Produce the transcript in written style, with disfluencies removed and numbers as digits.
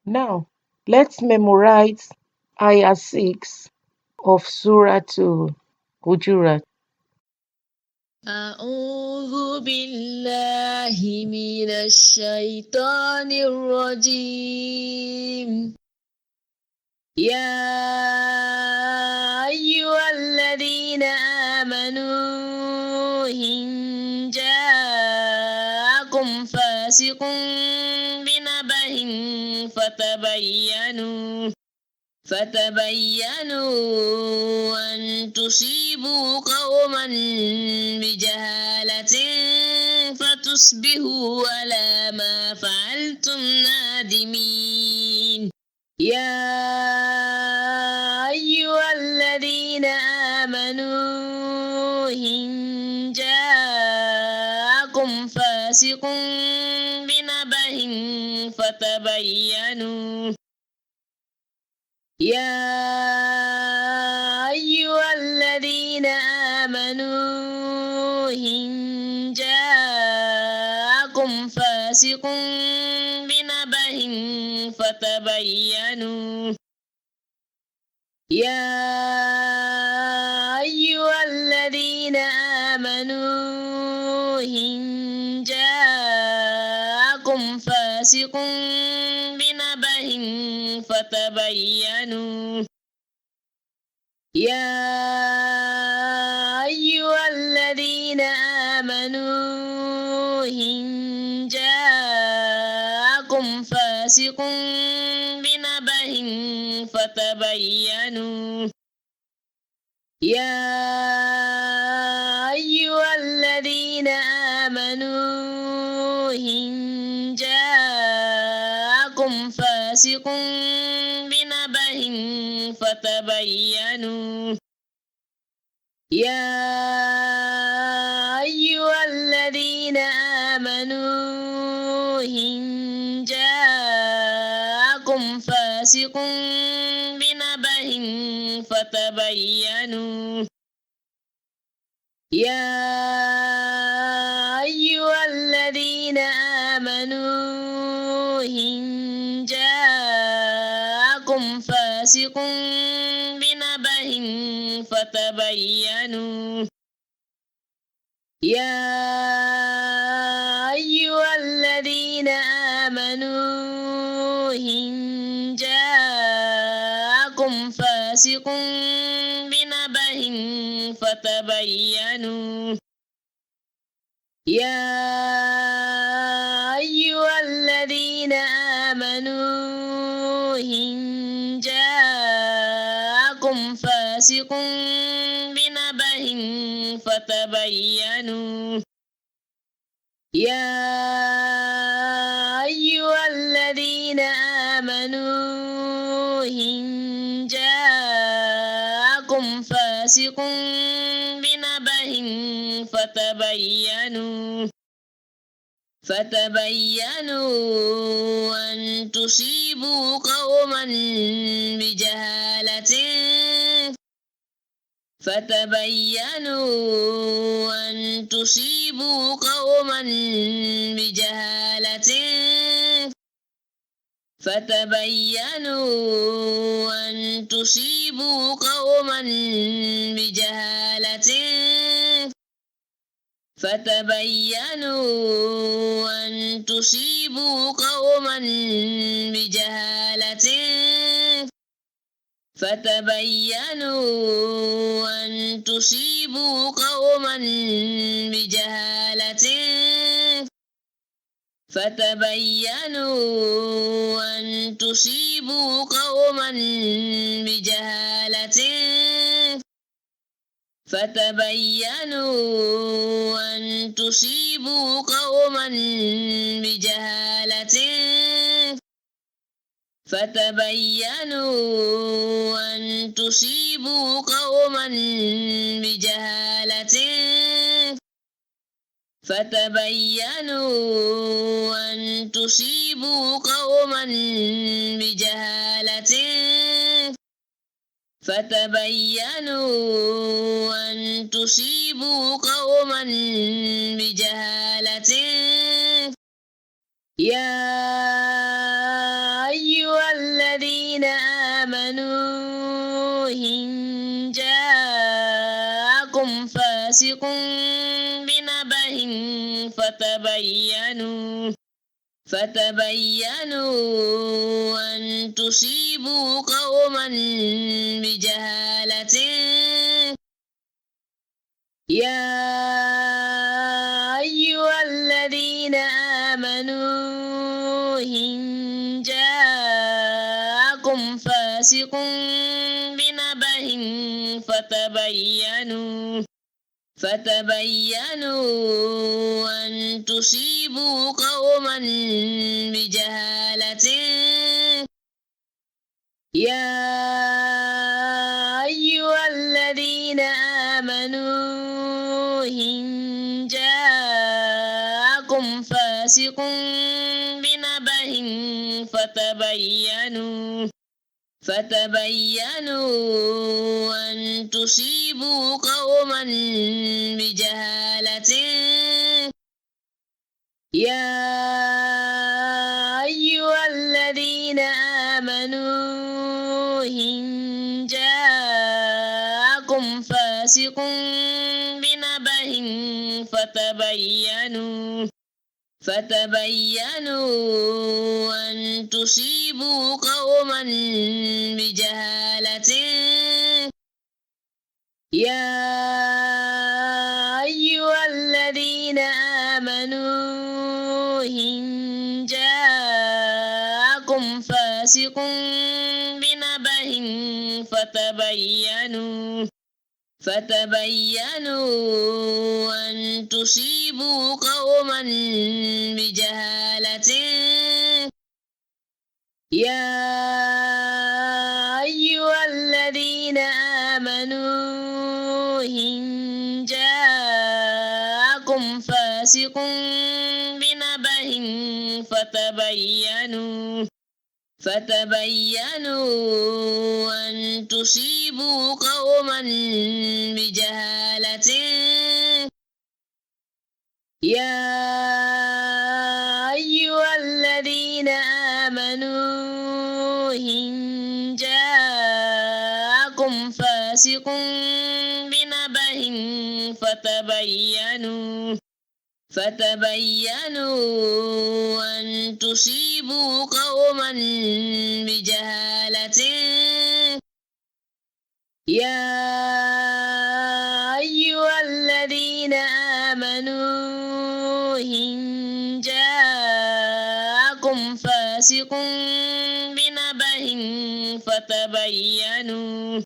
Now, let's memorize Ayah 6 of Surah to Hujurat. أعوذ بالله من الشيطان الرجيم. يا أيها الذين آمنوا إن جاءكم فاسق بنبأ فتبينوا أن تصيبوا قوما بجهالة فتصبحوا على ما فعلتم نادمين. يا أيها الذين آمنوا إن جاءكم فاسق بنبأ فتبينوا يا أيها الذين آمنوا إن جاءكم فاسق بنبأ فتبينوا يا أيها الذين آمنوا إن جاءكم فاسق بنبأ فتبينوا يا أيها الذين آمنوا إن جاءكم فاسق بنبأ فتبينوا يا أيها الذين آمنوا إن جاءكم فاسق بنبأ فتبينوا يا أيها الذين آمنوا إن جاءكم فاسق بنبأ فتبينوا يا أيها الذين آمنوا إن جاءكم فاسق بنبأ فتبينوا يا أيها الذين آمنوا إن جاءكم فاسق بنبأ فتبينوا يا أيها الذين آمنوا إن جاءكم فاسق بنبأ فتبينوا يا أيها الذين آمنوا إن جاءكم فاسق بنبأ فتبينوا أن تصيبوا قوما بجهالة يا أيها فتبينوا أن تصيبوا قوما بجهالة. يا أيها الذين آمنوا إن جاءكم فاسق بنبأ فتبينوا أن تصيبوا قوما بجهالة. يا أيها الذين آمنوا إن جاءكم فاسق بنبأ فتبينوا أن تصيبوا قوما بجهالة. يا أيها الذين آمنوا إن جاءكم فاسق بنبأ فتبينوا أن تصيبوا قوما بجهالة. يا أيها الذين آمنوا إن جاءكم فاسق بنبأ فتبينوا أن تصيبوا قوما بجهالة. يا أيها الذين آمنوا إن جاءكم فاسق بنبأ فتبينوا أن تصيبوا قوما بجهالة. يا أيها الذين آمنوا إن جاءكم فاسق بنبأ فتبينوا أن تصيبوا قوما بجهالة. يا أيها الذين آمنوا إن جاءكم فاسق بنبأ فتبينوا